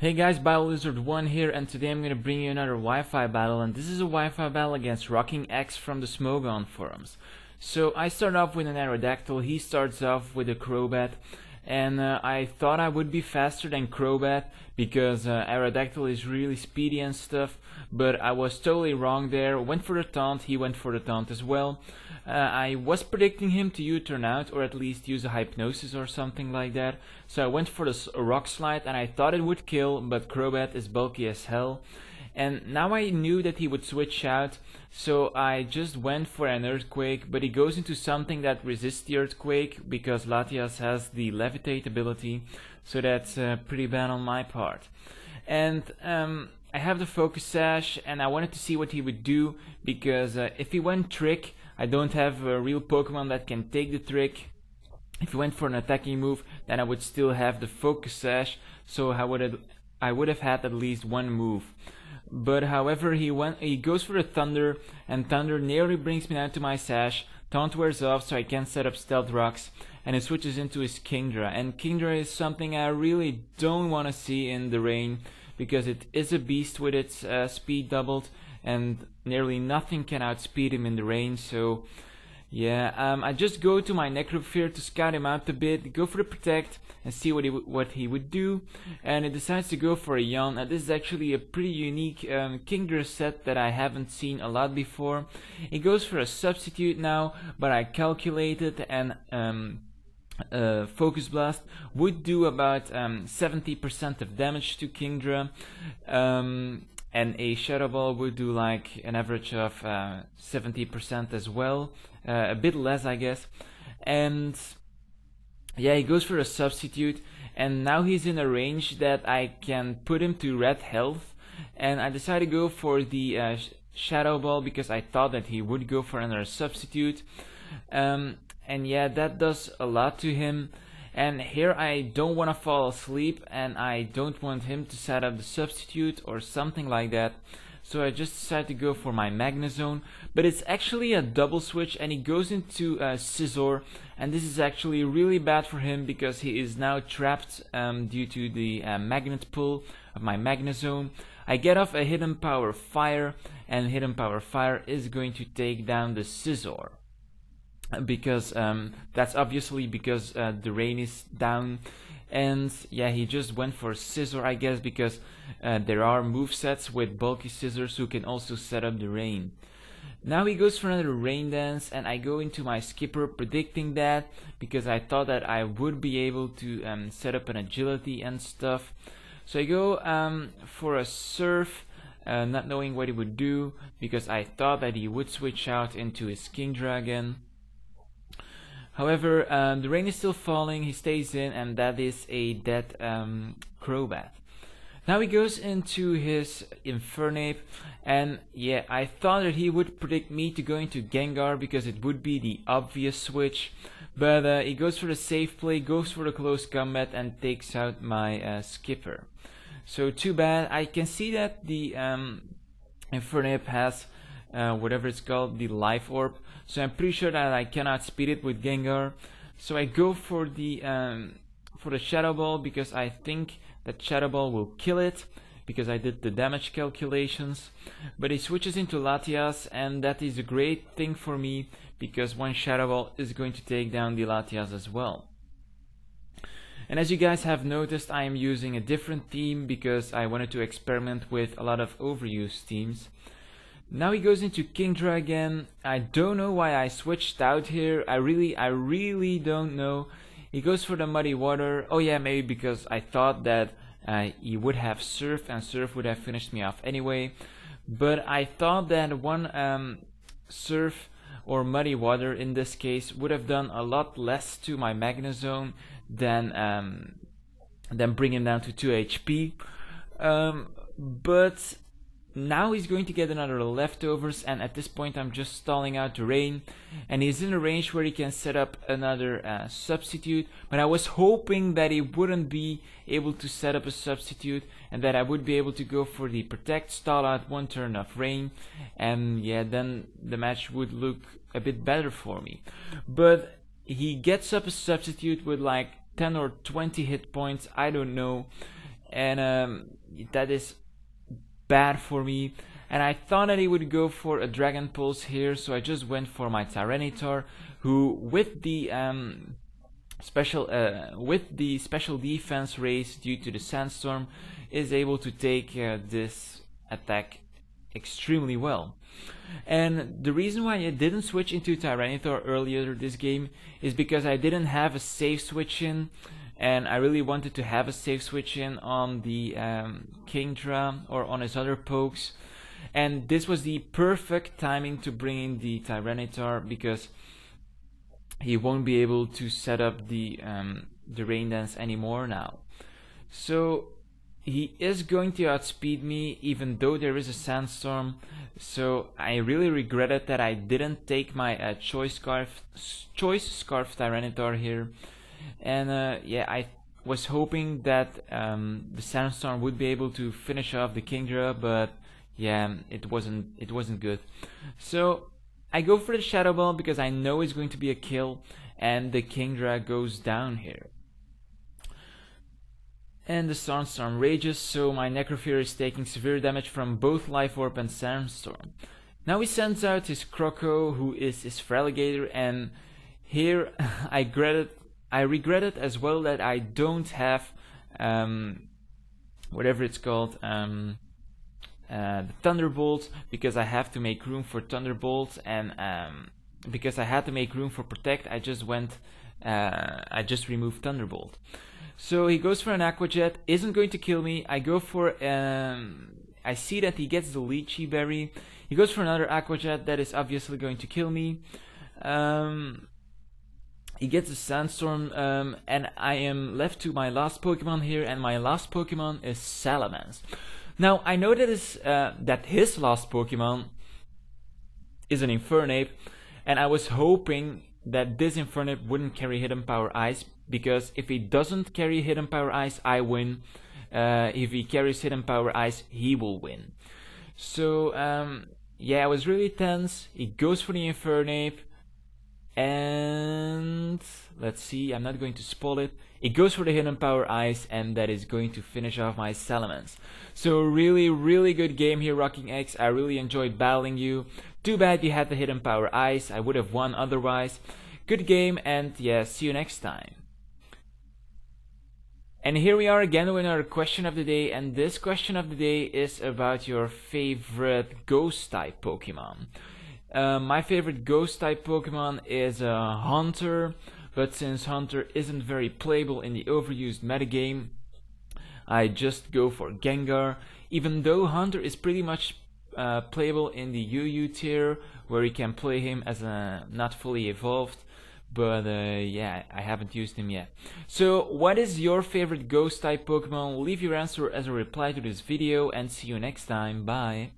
Hey guys, Biolizard1 here, and today I'm going to bring you another Wi-Fi battle, and this is a Wi-Fi battle against RockingX from the Smogon forums. So I start off with an Aerodactyl, he starts off with a Crobat, and I thought I would be faster than Crobat because Aerodactyl is really speedy and stuff, but I was totally wrong there. Went for the taunt, he went for the taunt as well. I was predicting him to U-turn out, or at least use a Hypnosis or something like that. So I went for the Rock Slide and I thought it would kill, but Crobat is bulky as hell. And now I knew that he would switch out, so I just went for an Earthquake, but he goes into something that resists the Earthquake because Latias has the Levitate ability, so that's pretty bad on my part. And I have the Focus Sash and I wanted to see what he would do because if he went Trick, I don't have a real Pokemon that can take the Trick. If he went for an attacking move, then I would still have the Focus Sash, so I would have had at least one move. But however, he goes for the Thunder, and Thunder nearly brings me down to my Sash. Taunt wears off, so I can set up Stealth Rocks, and it switches into his Kingdra. And Kingdra is something I really don't want to see in the rain, because it is a beast with its speed doubled, and nearly nothing can outspeed him in the rain. So yeah, I just go to my Necrophere to scout him out a bit, go for the Protect and see what he would do, and it decides to go for a Yawn. This is actually a pretty unique Kingdra set that I haven't seen a lot before. He goes for a Substitute now, but I calculated and Focus Blast would do about 70% of damage to Kingdra, and a Shadow Ball would do like an average of 70% as well, a bit less I guess. And yeah, he goes for a Substitute, and now he's in a range that I can put him to red health, and I decided to go for the Shadow Ball because I thought that he would go for another Substitute. And yeah, that does a lot to him. And here I don't want to fall asleep, and I don't want him to set up the Substitute or something like that. So I just decided to go for my Magnezone, but it's actually a double switch, and he goes into Scizor, and this is actually really bad for him because he is now trapped due to the magnet pull of my Magnezone. I get off a Hidden Power Fire, and Hidden Power Fire is going to take down the Scizor. Because that's obviously because the rain is down, and yeah, he just went for Scizor, I guess, because there are movesets with bulky Scizors who can also set up the rain. Now he goes for another Rain Dance, and I go into my Skipper predicting that because I thought that I would be able to set up an Agility and stuff. So I go for a Surf, not knowing what he would do because I thought that he would switch out into his Kingdra again. However, the rain is still falling, he stays in, and that is a dead Crobat. Now he goes into his Infernape, and yeah, I thought that he would predict me to go into Gengar because it would be the obvious switch, but he goes for the safe play, goes for the close combat, and takes out my Skipper. So too bad. I can see that the Infernape has whatever it's called, the Life Orb, so I'm pretty sure that I cannot speed it with Gengar. So I go for the Shadow Ball because I think that Shadow Ball will kill it because I did the damage calculations. But he switches into Latias, and that is a great thing for me because one Shadow Ball is going to take down the Latias as well. And as you guys have noticed, I am using a different team because I wanted to experiment with a lot of overused teams. Now he goes into Kingdra again. I don't know why I switched out here. I really don't know. He goes for the Muddy Water. Oh yeah, maybe because I thought that he would have Surf, and Surf would have finished me off anyway. But I thought that one Surf or Muddy Water in this case would have done a lot less to my Magnezone than bring him down to 2 HP. But now he's going to get another Leftovers, and at this point I'm just stalling out the rain, and he's in a range where he can set up another Substitute, but I was hoping that he wouldn't be able to set up a Substitute and that I would be able to go for the Protect, stall out one turn of rain, and yeah, then the match would look a bit better for me. But he gets up a Substitute with like 10 or 20 hit points, I don't know, and that is bad for me. And I thought that he would go for a Dragon Pulse here, so I just went for my Tyranitar, who with the special defense raise due to the Sandstorm is able to take this attack extremely well. And the reason why I didn't switch into Tyranitar earlier this game is because I didn't have a safe switch in, and I really wanted to have a safe switch in on the Kingdra or on his other pokes, and this was the perfect timing to bring in the Tyranitar, because he won't be able to set up the Rain Dance anymore now. So he is going to outspeed me even though there is a Sandstorm, so I really regretted that I didn't take my Choice Scarf Tyranitar here. And yeah, I was hoping that the Sandstorm would be able to finish off the Kingdra, but yeah, it wasn't good. So I go for the Shadow Ball because I know it's going to be a kill, and the Kingdra goes down here. And the Sandstorm rages, so my Necrofear is taking severe damage from both Life Orb and Sandstorm. Now he sends out his Croco, who is his Feraligatr, and here I regretted as well that I don't have whatever it's called, the Thunderbolt, because I have to make room for Thunderbolt, and because I had to make room for Protect, I just removed Thunderbolt. So he goes for an Aqua Jet, isn't going to kill me. I go for I see that he gets the Lychee Berry. He goes for another Aqua Jet, that is obviously going to kill me. He gets a Sandstorm, and I am left to my last Pokemon here, and my last Pokemon is Salamence. Now I know that his last Pokemon is an Infernape, and I was hoping that this Infernape wouldn't carry Hidden Power Ice, because if he doesn't carry Hidden Power Ice, I win. If he carries Hidden Power Ice, he will win. So yeah, I was really tense. He goes for the Infernape, and let's see, I'm not going to spoil it. It goes for the Hidden Power Ice, and that is going to finish off my Salamence. So really good game here, RockingX. I really enjoyed battling you. Too bad you had the Hidden Power Ice. I would have won otherwise. Good game, and yeah, see you next time. And here we are again with our question of the day, and this question of the day is about your favorite Ghost type Pokemon. My favorite Ghost type Pokemon is Haunter, but since Haunter isn't very playable in the overused metagame, I just go for Gengar, even though Haunter is pretty much playable in the UU tier, where you can play him as a not fully evolved. But yeah, I haven't used him yet. So what is your favorite Ghost type Pokemon? Leave your answer as a reply to this video, and see you next time. Bye.